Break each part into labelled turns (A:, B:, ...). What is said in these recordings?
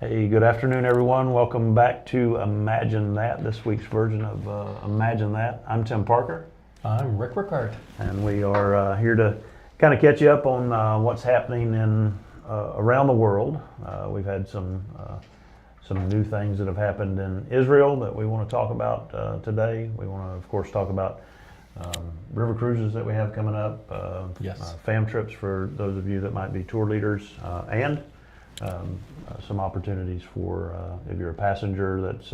A: Hey, good afternoon, everyone. Welcome back to Imagine That, this week's version of Imagine That. I'm Tim Parker.
B: I'm Rick Rickard.
A: And we are here to kind of catch you up on what's happening in around the world. We've had some new things that have happened in Israel that we want to talk about today. We want to, of course, talk about river cruises that we have coming up, fam trips for those of you that might be tour leaders, and some opportunities for if you're a passenger that's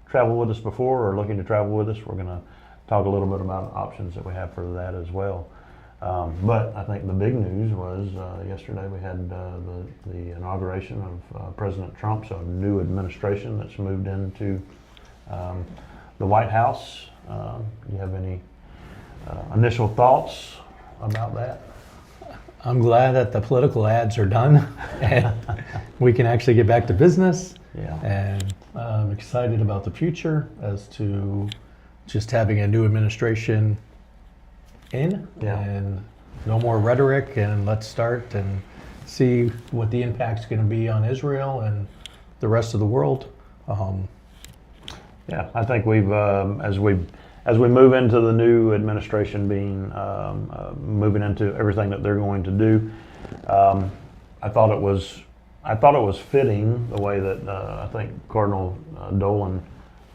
A: traveled with us before or looking to travel with us. We're going to talk a little bit about options that we have for that as well. But I think the big news was yesterday we had the inauguration of President Trump, so a new administration that's moved into the White House. Do you have any initial thoughts about that?
B: I'm glad that the political ads are done and we can actually get back to business.
A: Yeah.
B: And I'm excited about the future as to just having a new administration in.
A: Yeah.
B: And no more rhetoric, and let's start and see what the impact's going to be on Israel and the rest of the world.
A: Yeah, I think we've as we move into the new administration being moving into everything that they're going to do, I thought it was fitting the way that I think Cardinal Dolan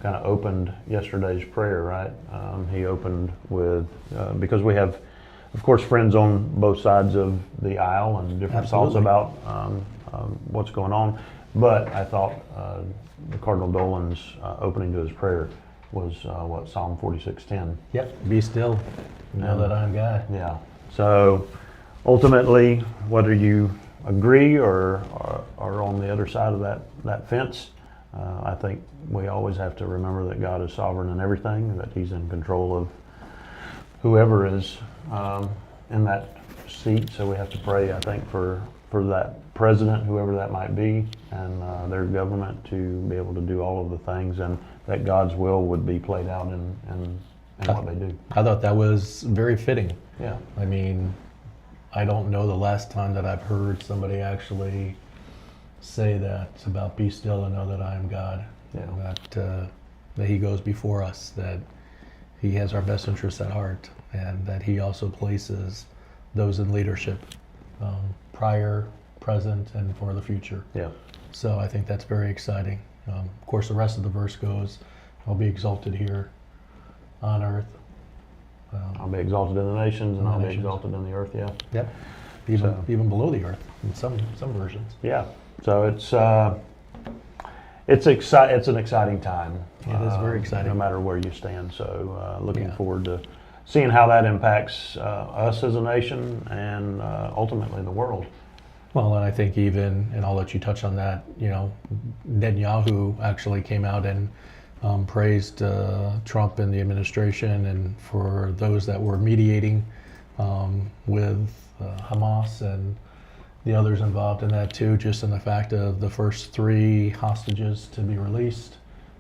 A: kind of opened yesterday's prayer. Right, he opened with because we have, of course, friends on both sides of the aisle and different thoughts about what's going on. But I thought the Cardinal Dolan's opening to his prayer was Psalm 46:10.
B: Yep. Be still, know that I am God.
A: Yeah. So ultimately, whether you agree or are on the other side of that fence, I think we always have to remember that God is sovereign in everything, that He's in control of whoever is in that seat. So we have to pray, I think, for that president, whoever that might be, and their government to be able to do all of the things, and that God's will would be played out in what they do.
B: I thought that was very fitting.
A: Yeah.
B: I mean, I don't know the last time that I've heard somebody actually say that about be still and know that I am God.
A: Yeah.
B: That He goes before us, that He has our best interests at heart, and that He also places those in leadership, prior, present, and for the future.
A: Yeah.
B: So I think that's very exciting. Of course, the rest of the verse goes, "I'll be exalted here on earth."
A: I'll be exalted in the nations, and I'll be exalted in the earth. Yeah.
B: Yep. Even below the earth in some versions.
A: Yeah. So it's an exciting time.
B: It is very exciting,
A: no matter where you stand. So looking forward to seeing how that impacts us as a nation and ultimately the world.
B: Well, and I think and I'll let you touch on that, Netanyahu actually came out and praised Trump and the administration, and for those that were mediating with Hamas and the others involved in that too, just in the fact of the first 3 hostages to be released,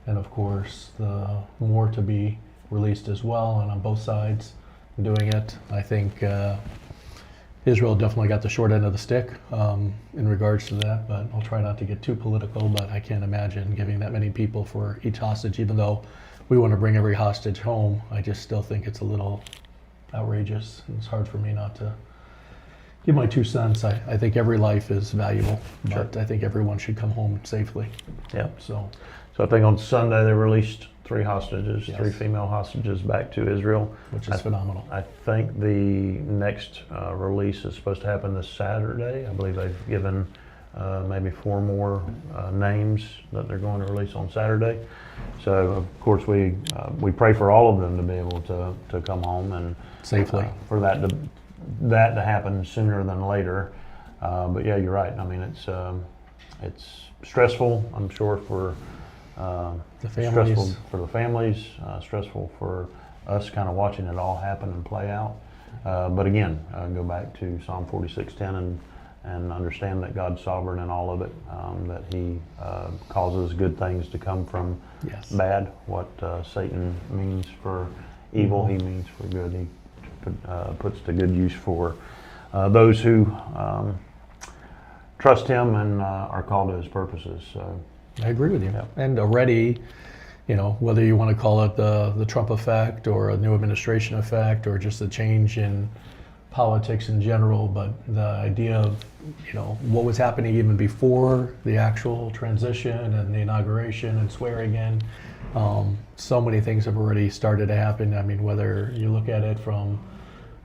B: and of course the more to be released as well, and on both sides doing it. I think Israel definitely got the short end of the stick in regards to that, but I'll try not to get too political, but I can't imagine giving that many people for each hostage, even though we want to bring every hostage home. I just still think it's a little outrageous. It's hard for me not to give my 2 cents. I think every life is valuable, but I think everyone should come home safely.
A: Yeah.
B: So
A: I think on Sunday they released 3 hostages, 3 female hostages back to Israel,
B: which is phenomenal.
A: I think the next release is supposed to happen this Saturday. I believe they've given maybe 4 more names that they're going to release on Saturday. So of course we pray for all of them to be able to come home and
B: safely, for
A: that to happen sooner than later. But yeah, you're right. I mean, it's stressful, I'm sure, for
B: the families.
A: Stressful for the families, stressful for us kind of watching it all happen and play out. But again, go back to Psalm 46:10 and understand that God's sovereign in all of it, that He causes good things to come from bad. What Satan means for evil, He means for good. He puts to good use for those who trust Him and are called to His purposes. So,
B: I agree with you.
A: Yeah.
B: And already, whether you want to call it the Trump effect or a new administration effect or just a change in politics in general, but the idea of, what was happening even before the actual transition and the inauguration and swearing in, so many things have already started to happen. I mean, whether you look at it from,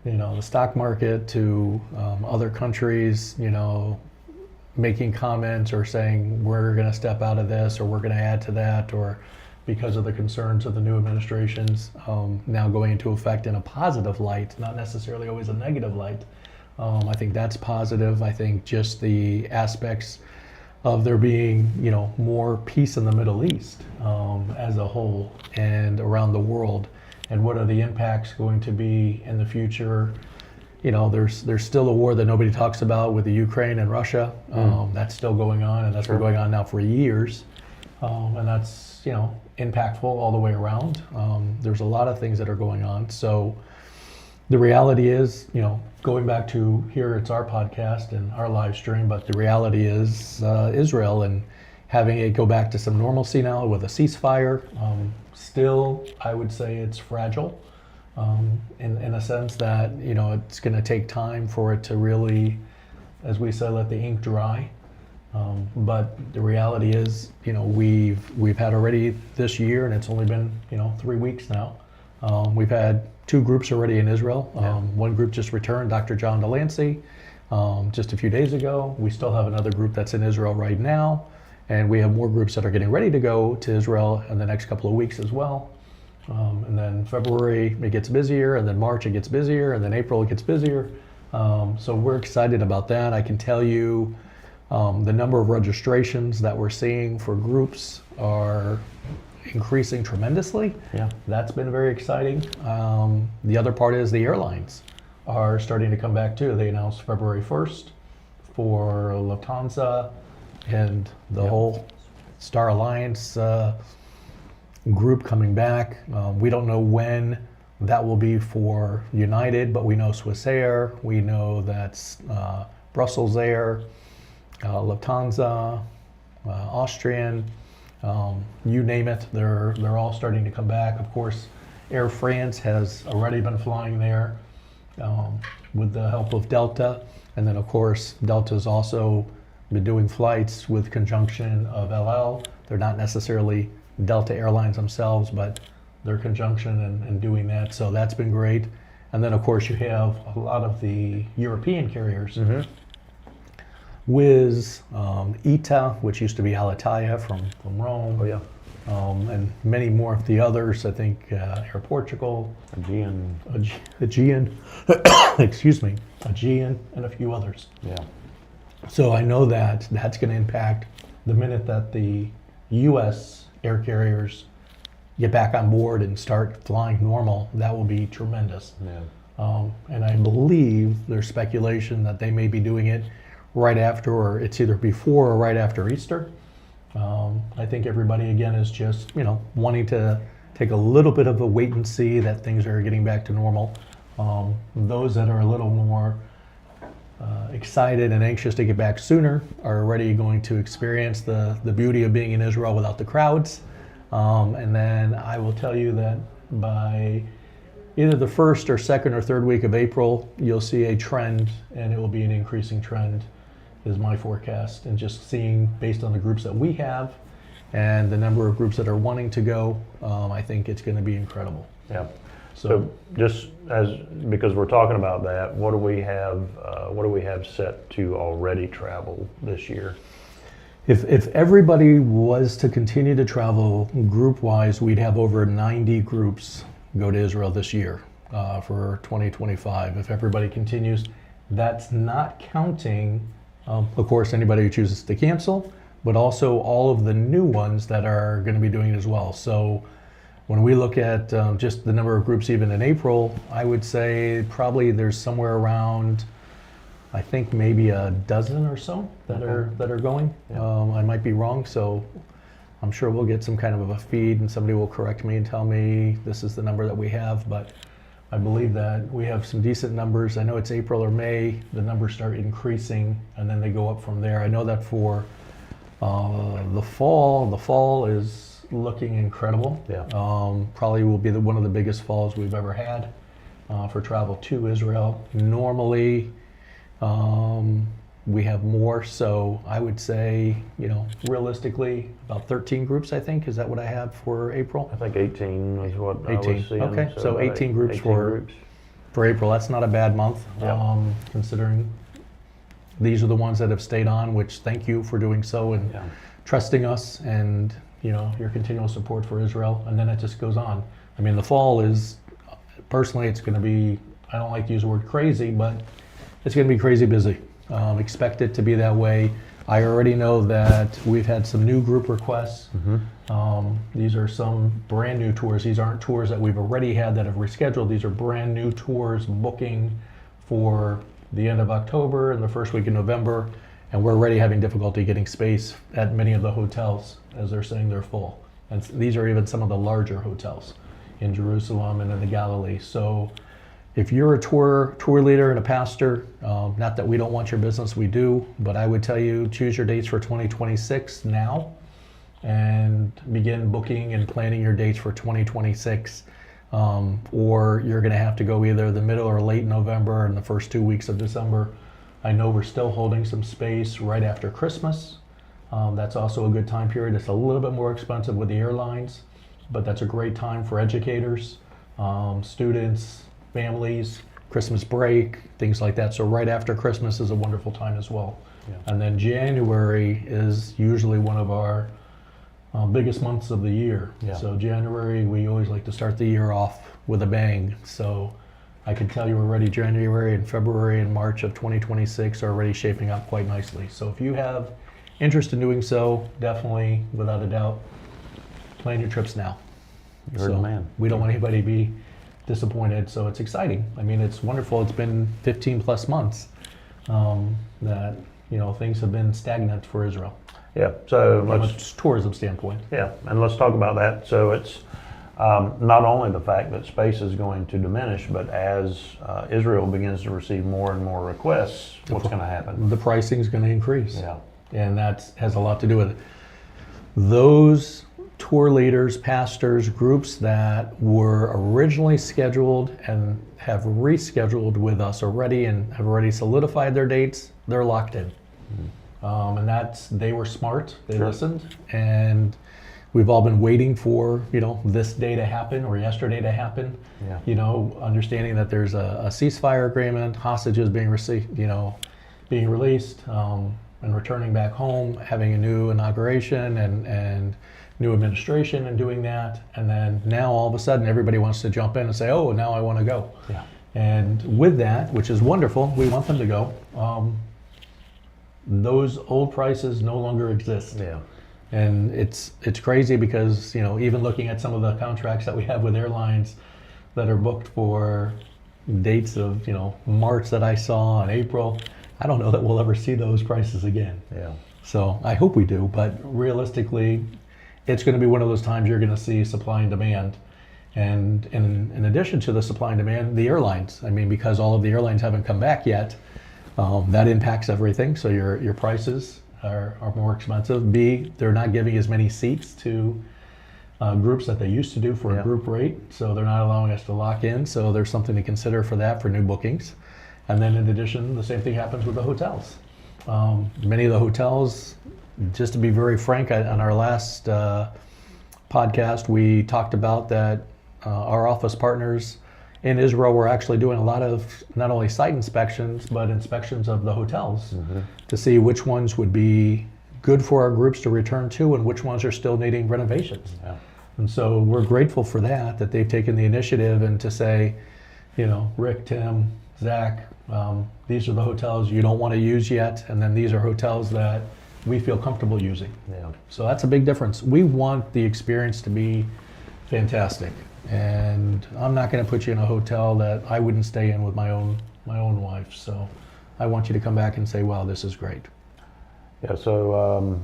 B: the stock market to other countries, making comments or saying we're going to step out of this or we're going to add to that, or because of the concerns of the new administrations now going into effect in a positive light, not necessarily always a negative light. I think that's positive. I think just the aspects of there being, more peace in the Middle East as a whole and around the world, and what are the impacts going to be in the future. There's still a war that nobody talks about with the Ukraine and Russia. That's still going on, and that's been going on now for years. And that's, impactful all the way around. There's a lot of things that are going on. So the reality is, going back to here, it's our podcast and our live stream, but the reality is Israel and having it go back to some normalcy now with a ceasefire. Still, I would say it's fragile. In a sense that, it's going to take time for it to really, as we say, let the ink dry. But the reality is, we've had already this year, and it's only been, 3 weeks now. We've had 2 groups already in Israel. One group just returned, Dr. John Delancey, just a few days ago. We still have another group that's in Israel right now. And we have more groups that are getting ready to go to Israel in the next couple of weeks as well. And then February, it gets busier, and then March, it gets busier, and then April, it gets busier. So we're excited about that. I can tell you the number of registrations that we're seeing for groups are increasing tremendously.
A: Yeah.
B: That's been very exciting. The other part is the airlines are starting to come back too. They announced February 1st for Lufthansa and the whole Star Alliance group coming back. We don't know when that will be for United, but we know Swiss Air, we know that's Brussels Air, Lufthansa, Austrian, you name it, they're all starting to come back. Of course, Air France has already been flying there with the help of Delta, and then of course Delta's also been doing flights with conjunction of LL. They're not necessarily Delta Airlines themselves, but their conjunction and doing that. So that's been great. And then of course you have a lot of the European carriers. Wizz, ITA, which used to be Alitalia from Rome.
A: Oh yeah.
B: And many more of the others. I think Air Portugal, Aegean, excuse me, Aegean, and a few others.
A: Yeah.
B: So I know that that's going to impact the minute that the U.S. air carriers get back on board and start flying normal. That will be tremendous.
A: Yeah.
B: And I believe there's speculation that they may be doing it right after, or it's either before or right after Easter. I think everybody again is just, wanting to take a little bit of a wait and see that things are getting back to normal. Those that are a little more excited and anxious to get back sooner are already going to experience the beauty of being in Israel without the crowds. And then I will tell you that by either the first or second or third week of April, you'll see a trend, and it will be an increasing trend, is my forecast. And just seeing based on the groups that we have and the number of groups that are wanting to go, I think it's going to be incredible.
A: Yeah. So just because we're talking about that, what do we have set to already travel this year?
B: If everybody was to continue to travel group-wise, we'd have over 90 groups go to Israel this year for 2025. If everybody continues, that's not counting, of course, anybody who chooses to cancel, but also all of the new ones that are going to be doing it as well. So when we look at just the number of groups even in April, I would say probably there's somewhere around, I think maybe a dozen or so that are going.
A: Yeah.
B: I might be wrong, so I'm sure we'll get some kind of a feed and somebody will correct me and tell me this is the number that we have. But I believe that we have some decent numbers. I know it's April or May, the numbers start increasing and then they go up from there. I know that for the fall is looking incredible.
A: Yeah.
B: Probably will be one of the biggest falls we've ever had for travel to Israel. Normally, we have more, so I would say, realistically, about 13 groups, I think. Is that what I have for April?
A: I think 18 was what I
B: 18.
A: was seeing.
B: Okay, so
A: about
B: 18 groups
A: 18
B: for
A: groups.
B: for April. That's not a bad month,
A: Yeah.
B: considering these are the ones that have stayed on, which thank you for doing so and
A: Yeah.
B: trusting us and, your continual support for Israel. And then it just goes on. I mean, the fall is, personally, it's going to be, I don't like to use the word crazy, but it's going to be crazy busy. Expect it to be that way. I already know that we've had some new group requests. These are some brand new tours. These aren't tours that we've already had that have rescheduled. These are brand new tours booking for the end of October and the first week in November. And we're already having difficulty getting space at many of the hotels as they're saying they're full. And these are even some of the larger hotels in Jerusalem and in the Galilee. So if you're a tour leader and a pastor, not that we don't want your business, we do, but I would tell you choose your dates for 2026 now and begin booking and planning your dates for 2026. Or you're going to have to go either the middle or late November and the first 2 weeks of December. I know we're still holding some space right after Christmas. That's also a good time period. It's a little bit more expensive with the airlines, but that's a great time for educators, students, families, Christmas break, things like that. So right after Christmas is a wonderful time as well.
A: Yeah.
B: And then January is usually one of our biggest months of the year.
A: Yeah.
B: So January, we always like to start the year off with a bang. So I can tell you already January and February and March of 2026 are already shaping up quite nicely. So if you have interest in doing so, definitely, without a doubt, plan your trips now.
A: You heard the man.
B: We don't want anybody to be disappointed, so it's exciting. I mean, it's wonderful. It's been 15 plus months that things have been stagnant for Israel
A: Yeah. So
B: from
A: let's
B: a tourism standpoint.
A: Yeah, and let's talk about that. So it's not only the fact that space is going to diminish, but as Israel begins to receive more and more requests, what's going to happen?
B: The pricing is going to increase.
A: Yeah.
B: And that has a lot to do with it. Those tour leaders, pastors, groups that were originally scheduled and have rescheduled with us already and have already solidified their dates, they're locked in. And they were smart, they listened, and we've all been waiting for, this day to happen or yesterday to happen.
A: Yeah.
B: Understanding that there's a ceasefire agreement, hostages being being released, and returning back home, having a new inauguration and new administration and doing that. And then now all of a sudden everybody wants to jump in and say, oh, now I want to go.
A: Yeah.
B: And with that, which is wonderful, we want them to go. Those old prices no longer exist.
A: Yeah.
B: And it's crazy because, even looking at some of the contracts that we have with airlines that are booked for dates of, March that I saw and April, I don't know that we'll ever see those prices again.
A: Yeah.
B: So I hope we do, but realistically, it's going to be one of those times you're going to see supply and demand. And in addition to the supply and demand, the airlines, because all of the airlines haven't come back yet, that impacts everything. So your prices are more expensive. B, they're not giving as many seats to groups that they used to do for a group rate. So they're not allowing us to lock in. So there's something to consider for that for new bookings. And then in addition, the same thing happens with the hotels. Many of the hotels, just to be very frank, on our last podcast, we talked about that our office partners in Israel were actually doing a lot of not only site inspections, but inspections of the hotels to see which ones would be good for our groups to return to and which ones are still needing renovations.
A: Yeah.
B: And so we're grateful for that they've taken the initiative and to say, Rick, Tim, Zach, these are the hotels you don't want to use yet, and then these are hotels that we feel comfortable using.
A: Yeah.
B: So that's a big difference. We want the experience to be fantastic, and I'm not going to put you in a hotel that I wouldn't stay in with my own wife. So I want you to come back and say, wow, this is great.
A: Yeah. So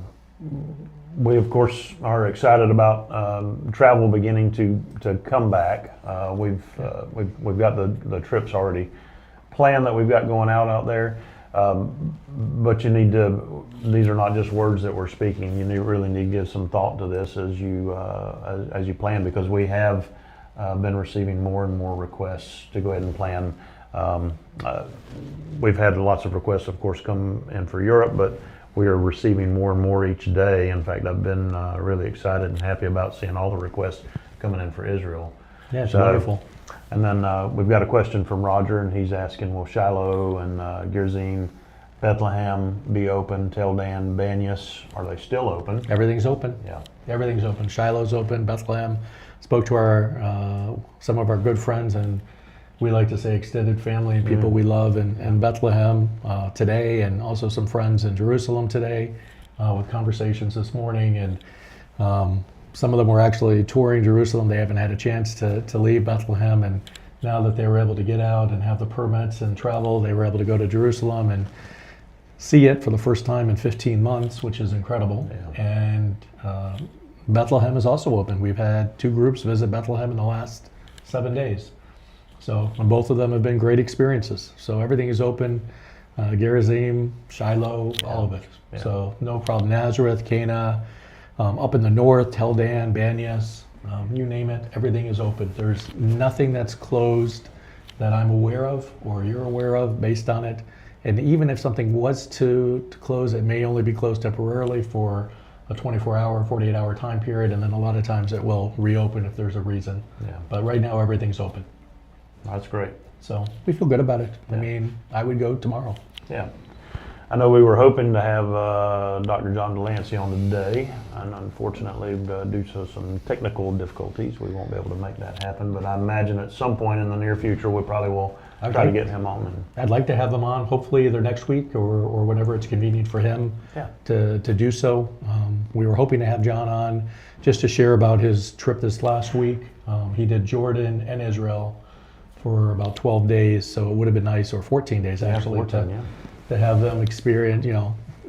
A: We of course are excited about travel beginning to come back. We've got the trips already planned that we've got going out there. But you need to. These are not just words that we're speaking. You really need to give some thought to this as you plan, because we have been receiving more and more requests to go ahead and plan. We've had lots of requests, of course, come in for Europe, but we are receiving more and more each day. In fact, I've been really excited and happy about seeing all the requests coming in for Israel.
B: Yeah, it's wonderful.
A: And then we've got a question from Roger, and he's asking, will Shiloh and Gerizim, Bethlehem be open? Tel Dan, Banyas, are they still open?
B: Everything's open.
A: Yeah.
B: Everything's open. Shiloh's open. Bethlehem. Spoke to our some of our good friends, and we like to say extended family and people we love in Bethlehem today, and also some friends in Jerusalem today with conversations this morning. And some of them were actually touring Jerusalem. They haven't had a chance to leave Bethlehem, and now that they were able to get out and have the permits and travel, they were able to go to Jerusalem and see it for the first time in 15 months, which is incredible.
A: Yeah.
B: And Bethlehem is also open. We've had 2 groups visit Bethlehem in the last 7 days. So, and both of them have been great experiences. So everything is open. Gerizim, Shiloh, all of it.
A: Yeah.
B: So no problem. Nazareth, Cana, up in the north, Tel Dan, Banyas, you name it, everything is open. There's nothing that's closed that I'm aware of or you're aware of based on it. And even if something was to close, it may only be closed temporarily for a 24-hour, 48-hour time period, and then a lot of times it will reopen if there's a reason.
A: Yeah.
B: But right now everything's open.
A: That's great.
B: So we feel good about it.
A: Yeah.
B: I mean, I would go tomorrow.
A: Yeah. I know we were hoping to have Dr. John Delancey on today, and unfortunately, due to some technical difficulties, we won't be able to make that happen. But I imagine at some point in the near future, we probably will try to get him on.
B: I'd like to have him on, hopefully either next week or whenever it's convenient for him to do so. We were hoping to have John on just to share about his trip this last week. He did Jordan and Israel for about 12 days, so it would have been nice, or 14 days actually,
A: 14,
B: to have them experience,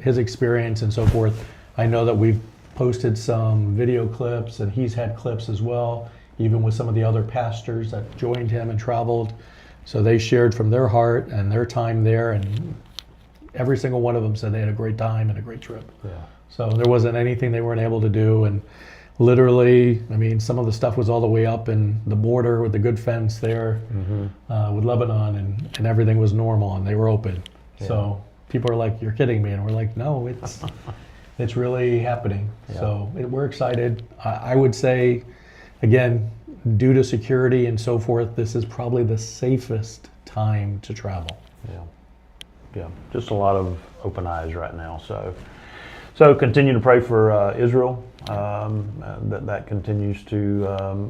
B: his experience and so forth. I know that we've posted some video clips, and he's had clips as well, even with some of the other pastors that joined him and traveled. So they shared from their heart and their time there, and every single one of them said they had a great time and a great trip.
A: Yeah.
B: So there wasn't anything they weren't able to do, and literally, I mean, some of the stuff was all the way up in the border with the good fence there with Lebanon, and everything was normal, and they were open.
A: Yeah.
B: So people are like, "You're kidding me," and we're like, "No, it's really happening."
A: Yeah.
B: So we're excited. I would say, again, due to security and so forth, this is probably the safest time to travel.
A: Yeah, just a lot of open eyes right now. So continue to pray for Israel, that continues to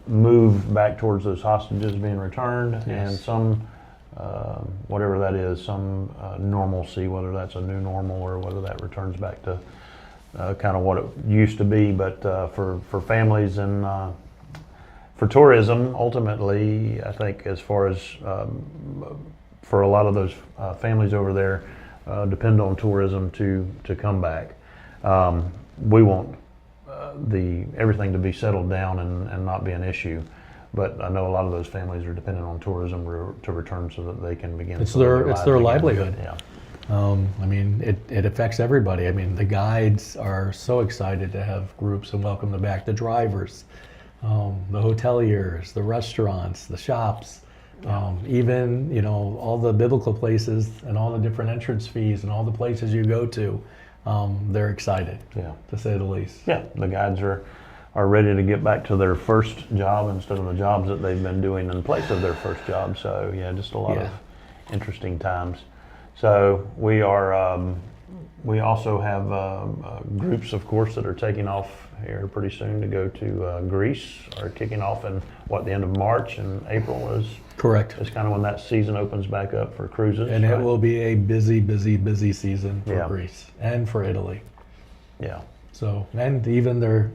A: move back towards those hostages being returned, and some, whatever that is, some normalcy, whether that's a new normal or whether that returns back to kind of what it used to be. But for families and for tourism, ultimately, I think as far as for a lot of those families over there, depend on tourism to come back. We want everything to be settled down and not be an issue. But I know a lot of those families are dependent on tourism to return so that they can begin.
B: It's their livelihood.
A: Yeah.
B: I mean, it affects everybody. I mean, the guides are so excited to have groups and welcome them back. The drivers, the hoteliers, the restaurants, the shops, even all the biblical places and all the different entrance fees and all the places you go to. They're excited, to say the least. Yeah,
A: the guides are ready to get back to their first job instead of the jobs that they've been doing in place of their first job. So yeah, just a lot of interesting times. So we are. We also have groups, of course, that are taking off here pretty soon to go to Greece. Are kicking off in the end of March, and April is
B: correct.
A: It's kind of when that season opens back up for cruises,
B: and it will be a busy season for Greece and for Italy.
A: Yeah.
B: So, and even their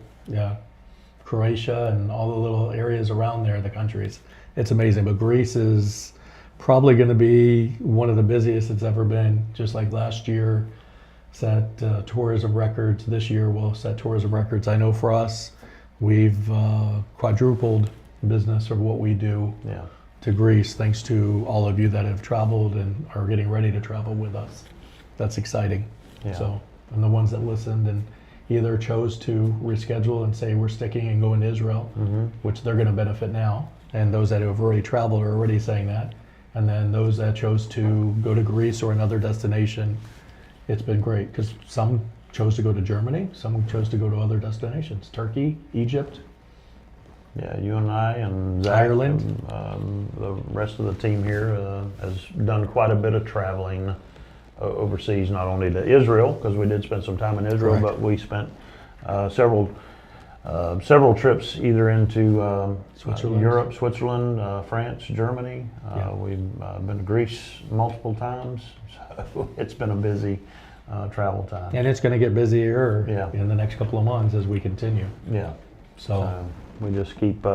B: Croatia and all the little areas around there, the countries. It's amazing, but Greece is probably going to be one of the busiest it's ever been. Just like last year, set tourism records. This year we'll set tourism records. I know for us, we've quadrupled business of what we do
A: Yeah.
B: to Greece, thanks to all of you that have traveled and are getting ready to travel with us. That's exciting.
A: Yeah.
B: So, and the ones that listened and either chose to reschedule and say we're sticking and going to Israel, which they're going to benefit now, and those that have already traveled are already saying that, and then those that chose to go to Greece or another destination, it's been great because some chose to go to Germany, some chose to go to other destinations, Turkey, Egypt.
A: Yeah, you and I and Zach,
B: Ireland.
A: and, the rest of the team here has done quite a bit of traveling overseas, not only to Israel, because we did spend some time in Israel,
B: Correct.
A: but we spent several trips either into
B: Switzerland.
A: Europe, Switzerland, France, Germany.
B: Yeah.
A: We've been to Greece multiple times, so it's been a busy travel time.
B: And it's going to get busier
A: Yeah.
B: in the next couple of months as we continue.
A: Yeah.
B: So,
A: We just keep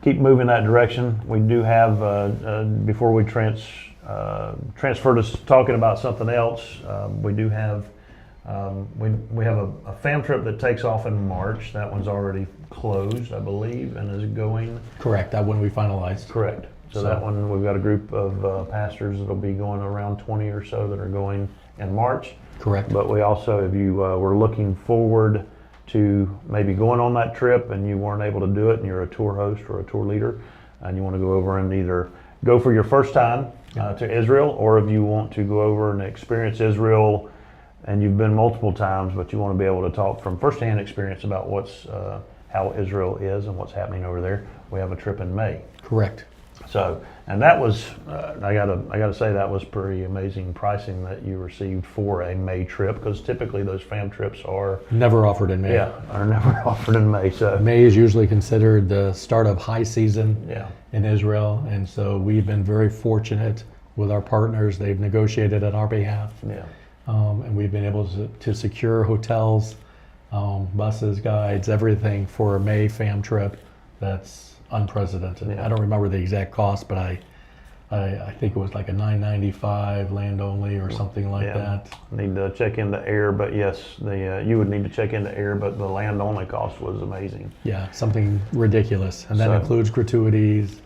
A: moving that direction. We do have before we transfer to talking about something else. We do have we have a fam trip that takes off in March. That one's already closed, I believe, and is going.
B: correct, that one we finalized.
A: Correct. So that one, we've got a group of pastors that'll be going, around 20 or so that are going in March.
B: Correct.
A: But we also, if you were looking forward to maybe going on that trip and you weren't able to do it and you're a tour host or a tour leader and you want to go over and either go for your first time to Israel, or if you want to go over and experience Israel and you've been multiple times but you want to be able to talk from firsthand experience about how Israel is and what's happening over there, we have a trip in May.
B: Correct.
A: So, and that was, I gotta say, that was pretty amazing pricing that you received for a May trip, because typically those fam trips are
B: Never offered in May.
A: are never offered in May. So
B: May is usually considered the start of high season
A: yeah,
B: in Israel, and so we've been very fortunate with our partners. They've negotiated on our behalf,
A: yeah,
B: and we've been able to secure hotels, buses, guides, everything for a May fam trip that's unprecedented.
A: Yeah.
B: I don't remember the exact cost, but I think it was like a $995 land only or something like
A: yeah.
B: that.
A: Need to check into air, but yes, you would need to check into air, but the land only cost was amazing.
B: Yeah, something ridiculous, and that
A: So-
B: includes gratuities,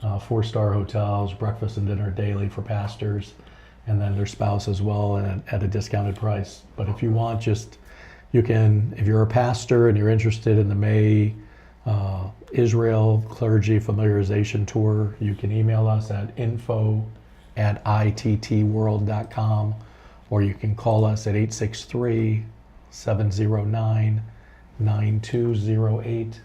B: 4-star hotels, breakfast and dinner daily for pastors, and then their spouse as well, and at a discounted price. But if you want, you can, if you're a pastor and you're interested in the May Israel Clergy Familiarization Tour, you can email us at info@ittworld.com, or you can call us at 863-709-9208,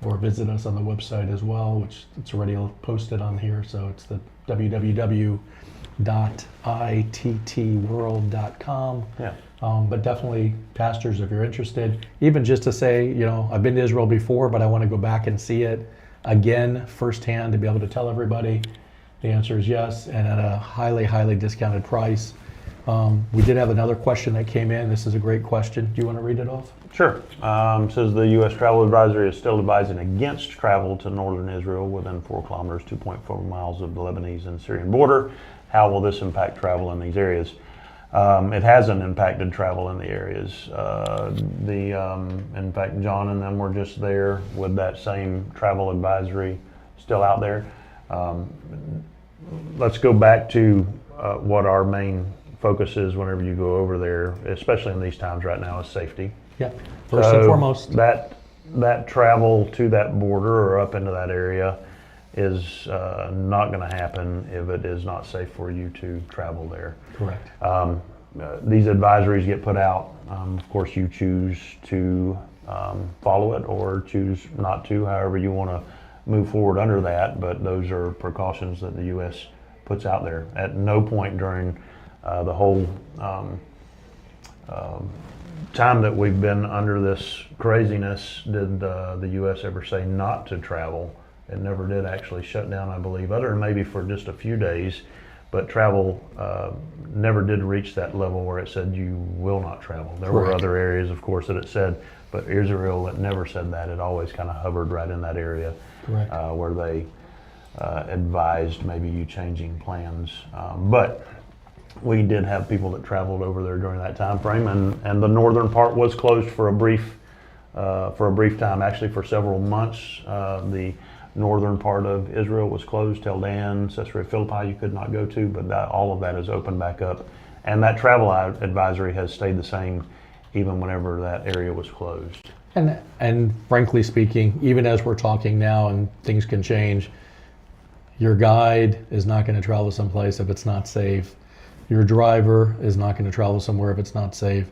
B: or visit us on the website as well, which it's already posted on here. So it's the www.ittworld.com.
A: Yeah,
B: But definitely, pastors, if you're interested, even just to say, I've been to Israel before, but I want to go back and see it again firsthand to be able to tell everybody, the answer is yes, and at a highly, highly discounted price. We did have another question that came in. This is a great question. Do you want to read it off?
A: sure. Says the U.S. Travel Advisory is still advising against travel to northern Israel within 4 kilometers, 2.4 miles of the Lebanese and Syrian border. How will this impact travel in these areas? It hasn't impacted travel in the areas. In fact, John and them were just there with that same travel advisory still out there. Let's go back to what our main focus is whenever you go over there, especially in these times right now, is safety.
B: Yeah. First and
A: So
B: foremost.
A: that travel to that border or up into that area is not going to happen if it is not safe for you to travel there.
B: Correct.
A: These advisories get put out. Of course, you choose to follow it or choose not to, however you want to move forward under that, but those are precautions that the U.S. puts out there. At no point during the whole time that we've been under this craziness did the U.S. ever say not to travel. It never did actually shut down, I believe, other than maybe for just a few days. But travel never did reach that level where it said you will not travel. There were
B: Correct.
A: other areas, of course, that it said, but Israel, it never said that. It always kind of hovered right in that area.
B: Correct.
A: Where they advised maybe you changing plans. But we did have people that traveled over there during that time frame, and the northern part was closed for a brief time, actually for several months. The northern part of Israel was closed. Tel Dan, Caesarea Philippi, you could not go to, but all of that is opened back up, and that travel advisory has stayed the same even whenever that area was closed.
B: And frankly speaking, even as we're talking now and things can change, your guide is not going to travel someplace if it's not safe. Your driver is not going to travel somewhere if it's not safe.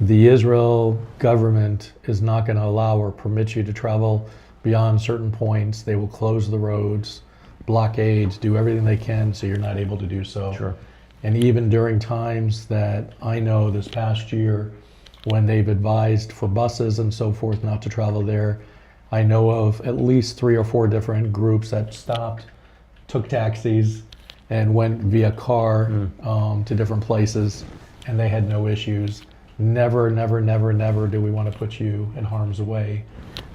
B: The Israel government is not going to allow or permit you to travel beyond certain points. They will close the roads, blockades, do everything they can so you're not able to do so.
A: Sure.
B: And even during times that I know this past year when they've advised for buses and so forth not to travel there, I know of at least 3 or 4 different groups that stopped, took taxis, and went via car to different places, and they had no issues. Never, never, never, never do we want to put you in harm's way.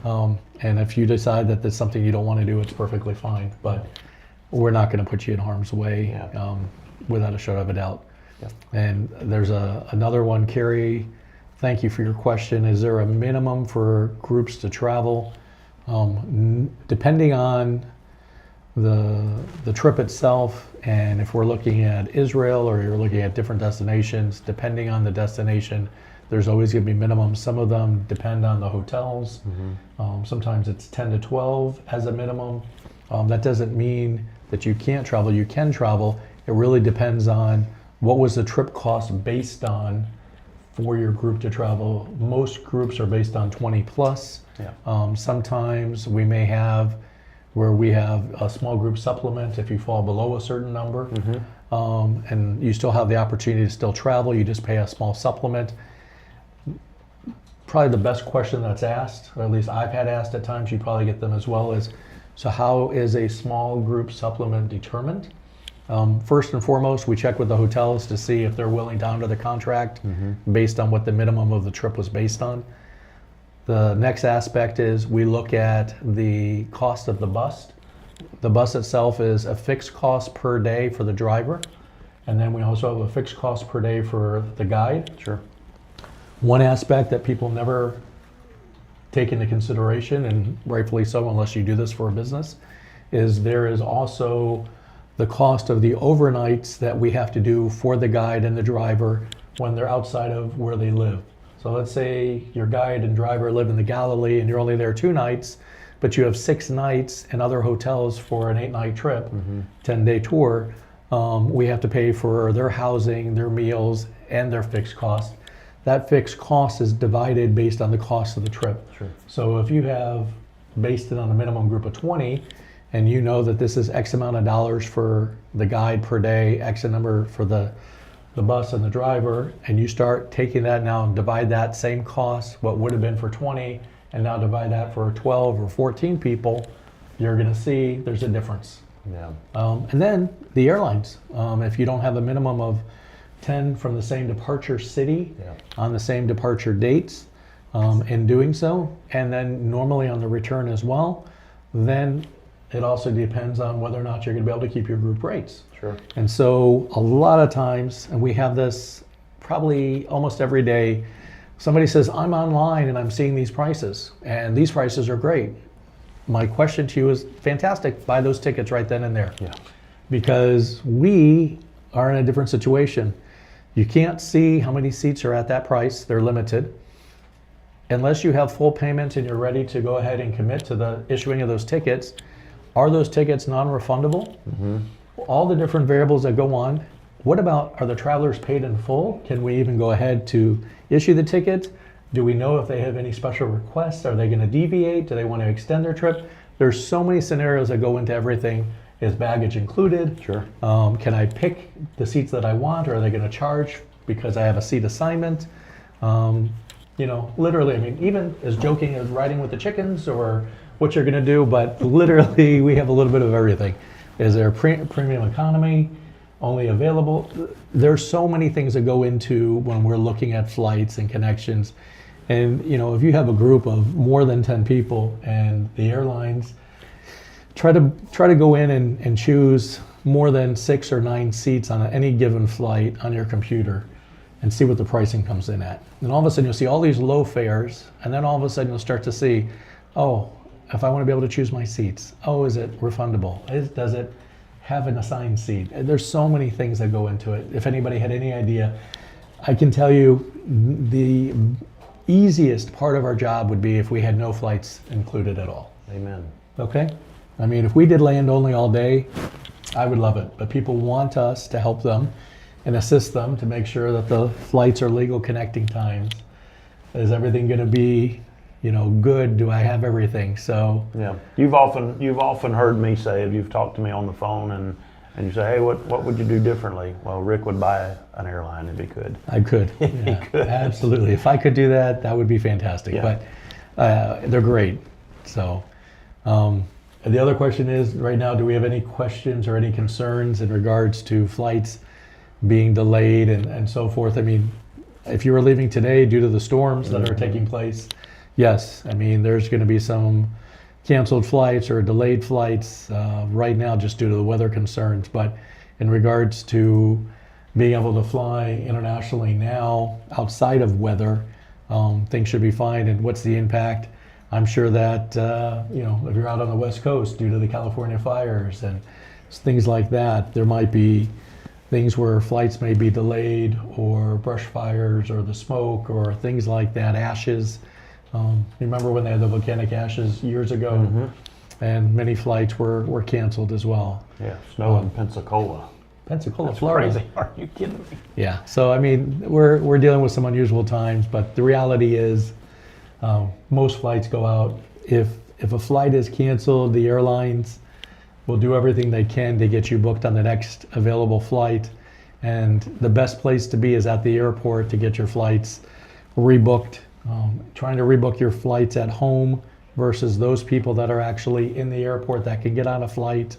B: And if you decide that that's something you don't want to do, it's perfectly fine. But we're not going to put you in harm's way without a shadow of a doubt.
A: Yeah.
B: And there's another one, Carrie. Thank you for your question. Is there a minimum for groups to travel? Depending on the trip itself, and if we're looking at Israel or you're looking at different destinations, depending on the destination, there's always going to be minimums. Some of them depend on the hotels. Sometimes it's 10 to 12 as a minimum. That doesn't mean that you can't travel. You can travel. It really depends on what was the trip cost based on for your group to travel. Most groups are based on 20 plus.
A: Yeah.
B: Sometimes we may have where we have a small group supplement if you fall below a certain number. And you still have the opportunity to still travel. You just pay a small supplement. Probably the best question that's asked, or at least I've had asked at times, you probably get them as well, is, so how is a small group supplement determined? First and foremost, we check with the hotels to see if they're willing to honor the contract based on what the minimum of the trip was based on. The next aspect is we look at the cost of the bus. The bus itself is a fixed cost per day for the driver, and then we also have a fixed cost per day for the guide.
A: Sure.
B: One aspect that people never take into consideration, and rightfully so unless you do this for a business, is there is also the cost of the overnights that we have to do for the guide and the driver when they're outside of where they live. So let's say your guide and driver live in the Galilee and you're only there 2 nights, but you have 6 nights in other hotels for an 8-night trip, 10-day tour. We have to pay for their housing, their meals, and their fixed cost. That fixed cost is divided based on the cost of the trip.
A: Sure.
B: So if you have based it on a minimum group of 20, and you know that this is X amount of dollars for the guide per day, X number for the bus and the driver, and you start taking that now and divide that same cost, what would have been for 20, and now divide that for 12 or 14 people, you're going to see there's a difference.
A: Yeah.
B: And then the airlines, if you don't have a minimum of 10 from the same departure city on the same departure dates, in doing so, and then normally on the return as well, then it also depends on whether or not you're going to be able to keep your group rates.
A: Sure.
B: And so a lot of times, and we have this probably almost every day, somebody says, I'm online and I'm seeing these prices, and these prices are great. My question to you is, fantastic, buy those tickets right then and there.
A: Yeah.
B: Because we are in a different situation. You can't see how many seats are at that price, they're limited. Unless you have full payment and you're ready to go ahead and commit to the issuing of those tickets, are those tickets non-refundable? All the different variables that go on. What about, are the travelers paid in full? Can we even go ahead to issue the ticket? Do we know if they have any special requests? Are they going to deviate? Do they want to extend their trip? There's so many scenarios that go into everything. Is baggage included?
A: Sure.
B: Can I pick the seats that I want, or are they going to charge because I have a seat assignment? You know, literally, I mean, even as joking as riding with the chickens or what you're going to do, but literally we have a little bit of everything. Is there premium economy only available? There's so many things that go into when we're looking at flights and connections. And, you know, if you have a group of more than 10 people and the airlines try to go in and choose more than 6 or 9 seats on any given flight on your computer and see what the pricing comes in at. And all of a sudden you'll see all these low fares, and then all of a sudden you'll start to see, oh, if I want to be able to choose my seats, oh, is it refundable? Does it have an assigned seat? There's so many things that go into it. If anybody had any idea, I can tell you the easiest part of our job would be if we had no flights included at all.
A: Amen.
B: Okay? I mean, if we did land only all day, I would love it. But people want us to help them and assist them to make sure that the flights are legal connecting times. Is everything going to be, good? Do I have everything? So
A: yeah, you've often heard me say, if you've talked to me on the phone and you say, hey, what would you do differently? Well, Rick would buy an airline if he could.
B: I could. Yeah,
A: He could.
B: Absolutely. If I could do that, that would be fantastic.
A: Yeah.
B: But they're great. So the other question is, right now, do we have any questions or any concerns in regards to flights being delayed and so forth? I mean, if you were leaving today due to the storms that are taking place, yes, I mean, there's going to be some canceled flights or delayed flights right now just due to the weather concerns. But in regards to being able to fly internationally now outside of weather, things should be fine. And what's the impact? I'm sure that, if you're out on the West Coast due to the California fires and things like that, there might be things where flights may be delayed, or brush fires, or the smoke, or things like that, ashes. You remember when they had the volcanic ashes years ago, and many flights were canceled as well.
A: Yeah, snow in Pensacola.
B: Pensacola,
A: That's
B: Florida.
A: crazy. Are you kidding me?
B: Yeah, so I mean, we're dealing with some unusual times, but the reality is most flights go out. If a flight is canceled, the airlines will do everything they can to get you booked on the next available flight. And the best place to be is at the airport to get your flights rebooked. Trying to rebook your flights at home versus those people that are actually in the airport that can get on a flight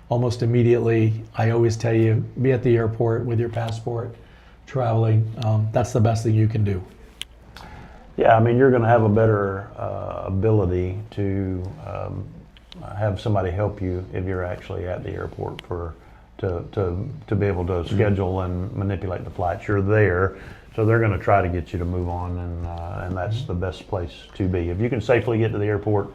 B: almost immediately. I always tell you, be at the airport with your passport, traveling. That's the best thing you can do.
A: Yeah, I mean, you're going to have a better ability to have somebody help you if you're actually at the airport to be able to schedule and manipulate the flights. You're there, so they're going to try to get you to move on, and that's the best place to be. If you can safely get to the airport,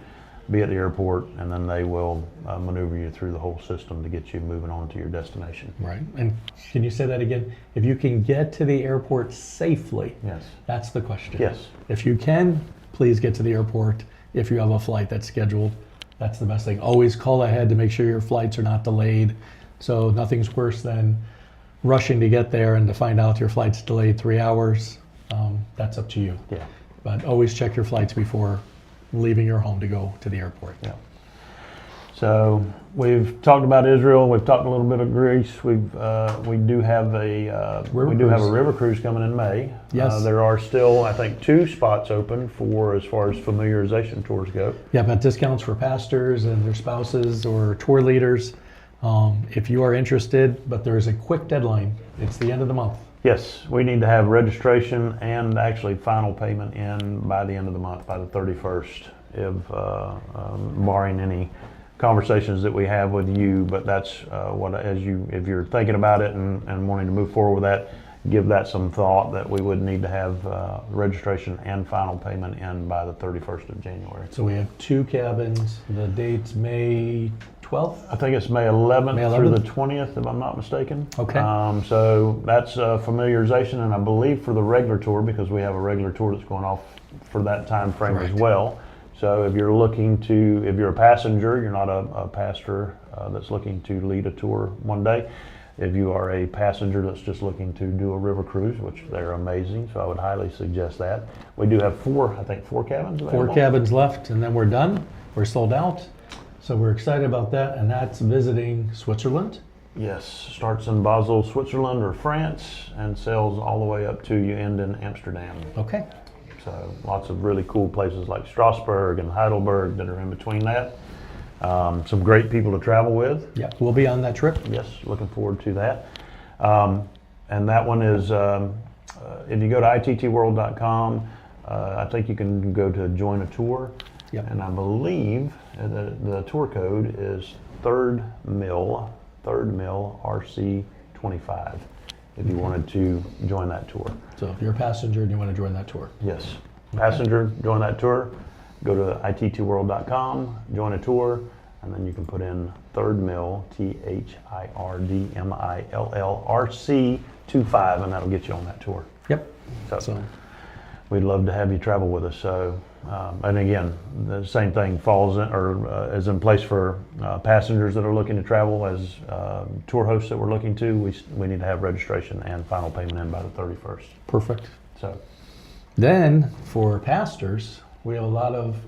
A: be at the airport, and then they will maneuver you through the whole system to get you moving on to your destination.
B: Right. And can you say that again? If you can get to the airport safely,
A: Yes.
B: that's the question.
A: Yes.
B: If you can, please get to the airport. If you have a flight that's scheduled, that's the best thing. Always call ahead to make sure your flights are not delayed. So nothing's worse than rushing to get there and to find out your flight's delayed 3 hours. That's up to you.
A: Yeah.
B: But always check your flights before leaving your home to go to the airport.
A: Yeah. So we've talked about Israel. We've talked a little bit of Greece. We do have a river cruise coming in May.
B: Yes.
A: There are still, I think, 2 spots open for as far as familiarization tours go.
B: Yeah, but discounts for pastors and their spouses or tour leaders. If you are interested, but there is a quick deadline. It's the end of the month.
A: Yes, we need to have registration and actually final payment in by the end of the month, by the 31st, if barring any conversations that we have with you. But that's if you're thinking about it and wanting to move forward with that, give that some thought, that we would need to have registration and final payment in by the 31st of January.
B: So we have 2 cabins. The date's May 12th?
A: I think it's May 11th,
B: May
A: through
B: 11th?
A: the 20th, if I'm not mistaken.
B: Okay.
A: So that's familiarization, and I believe for the regular tour, because we have a regular tour that's going off for that time frame as
B: Correct.
A: well. So if you're a passenger, you're not a pastor that's looking to lead a tour one day. If you are a passenger that's just looking to do a river cruise, which they're amazing, so I would highly suggest that. We do have 4 cabins available.
B: 4 cabins left, and then we're done. We're sold out. So we're excited about that, and that's visiting Switzerland.
A: Yes, starts in Basel, Switzerland or France, and sails all the way up to you end in Amsterdam.
B: Okay.
A: So lots of really cool places like Strasbourg and Heidelberg that are in between that. Some great people to travel with.
B: Yeah, we'll be on that trip.
A: Yes, looking forward to that. And that one is, if you go to ittworld.com, I think you can go to join a tour.
B: Yep.
A: And I believe the tour code is 3rd Mill 3rd Mill RC25 if you wanted to join that tour.
B: So if you're a passenger and you want to join that tour.
A: Yes. Passenger, join that tour. Go to ittworld.com, join a tour, and then you can put in 3rd Mill, THIRDMILL RC25, and that'll get you on that tour.
B: Yep.
A: So we'd love to have you travel with us. So, and again, the same thing falls in, or is in place for passengers that are looking to travel as tour hosts that we're looking to. We need to have registration and final payment in by the 31st.
B: Perfect.
A: So
B: then for pastors, we have a lot of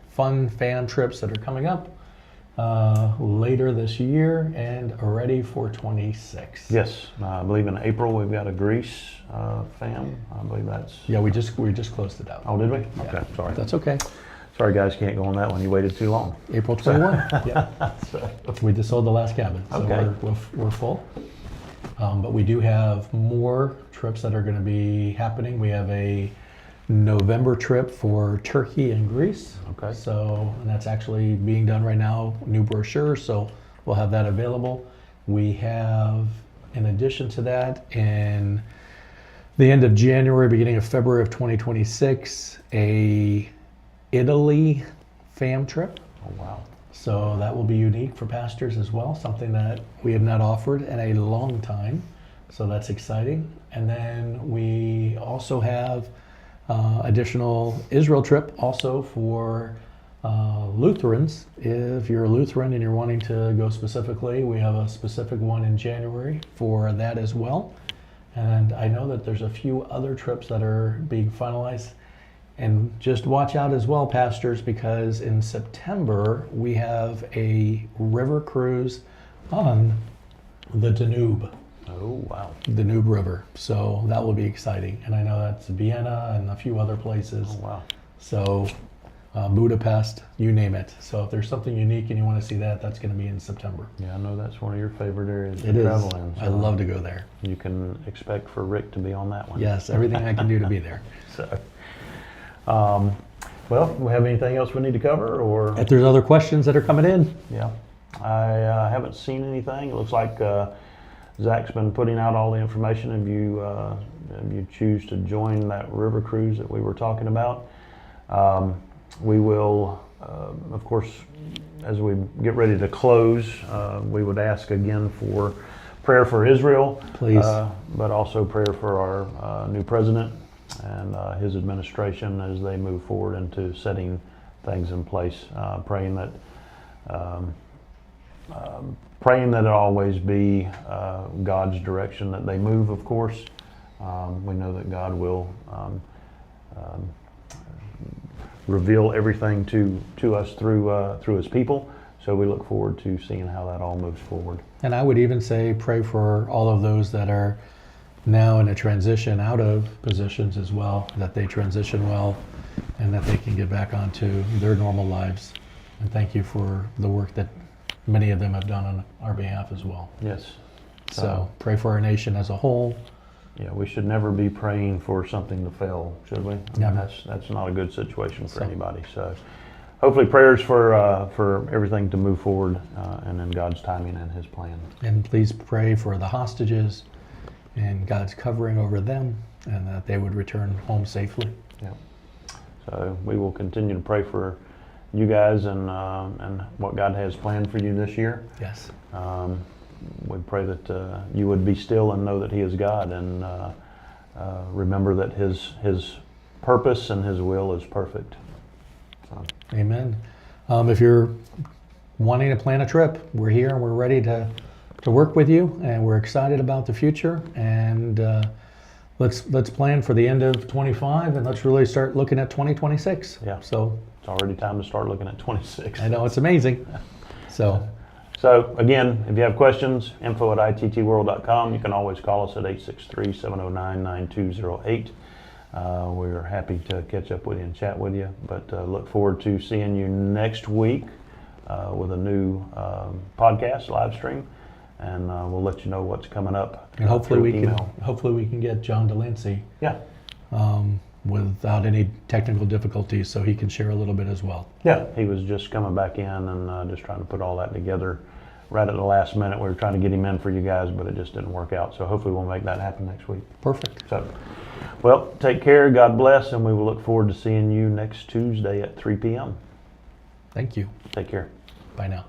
B: fun fan trips that are coming up later this year and already for 26.
A: yes, I believe in April we've got a Greece fam. I believe that's.
B: Yeah, we just closed it out.
A: Oh, did we?
B: Yeah.
A: Okay, sorry.
B: That's okay.
A: Sorry, guys, can't go on that one. You waited too long.
B: April 21. Yeah.
A: So,
B: We just sold the last cabin, so
A: Okay.
B: we're full. But we do have more trips that are going to be happening. We have a November trip for Turkey and Greece.
A: Okay.
B: So, and that's actually being done right now, new brochure, so we'll have that available. We have, in addition to that, in the end of January, beginning of February of 2026, a Italy fam trip.
A: oh, wow.
B: So that will be unique for pastors as well, something that we have not offered in a long time. So that's exciting. And then we also have additional Israel trip also for Lutherans. If you're a Lutheran and you're wanting to go specifically, we have a specific one in January for that as well. And I know that there's a few other trips that are being finalized. And just watch out as well, pastors, because in September we have a river cruise on the Danube.
A: Oh, wow.
B: Danube River. So that will be exciting. And I know that's Vienna and a few other places.
A: Oh, wow.
B: So Budapest, you name it. So if there's something unique and you want to see that, that's going to be in September.
A: Yeah, I know that's one of your favorite areas
B: It
A: to
B: is.
A: travel in.
B: I love to go there.
A: You can expect for Rick to be on that one.
B: Yes, everything I can do to be there.
A: So, well, we have anything else we need to cover, or?
B: If there's other questions that are coming in,
A: Yeah, I haven't seen anything. It looks like Zach's been putting out all the information. If you choose to join that river cruise that we were talking about, we will, of course, as we get ready to close, we would ask again for prayer for Israel,
B: Please.
A: but also prayer for our new president and his administration as they move forward into setting things in place. Praying that it always be God's direction that they move. Of course, we know that God will reveal everything to us through His people. So we look forward to seeing how that all moves forward.
B: and I would even say pray for all of those that are now in a transition out of positions as well, that they transition well and that they can get back onto their normal lives. And thank you for the work that many of them have done on our behalf as well.
A: Yes.
B: So pray for our nation as a whole.
A: Yeah, we should never be praying for something to fail, should we? I mean,
B: Never.
A: that's not a good situation for
B: So-
A: anybody. So, hopefully, prayers for everything to move forward and in God's timing and His plan.
B: And please pray for the hostages and God's covering over them and that they would return home safely.
A: Yeah. So we will continue to pray for you guys and what God has planned for you this year.
B: Yes.
A: We pray that you would be still and know that He is God, and remember that His purpose and His will is perfect. So,
B: Amen. If you're wanting to plan a trip, we're here and we're ready to work with you, and we're excited about the future. And let's plan for the end of 25, and let's really start looking at 2026.
A: Yeah.
B: So
A: it's already time to start looking at 26.
B: I know it's amazing. So
A: So again, if you have questions, info@ittworld.com. You can always call us at 863-709-9208. We're happy to catch up with you and chat with you, but look forward to seeing you next week with a new podcast live stream, and we'll let you know what's coming up.
B: and hopefully
A: through
B: we
A: email.
B: can get John DeLancey
A: Yeah,
B: without any technical difficulties, so he can share a little bit as well.
A: yeah. He was just coming back in and just trying to put all that together right at the last minute. We were trying to get him in for you guys, but it just didn't work out. So hopefully we'll make that happen next week.
B: Perfect.
A: So, well, take care. God bless, and we will look forward to seeing you next Tuesday at 3 p.m.
B: Thank you.
A: Take care.
B: Bye now.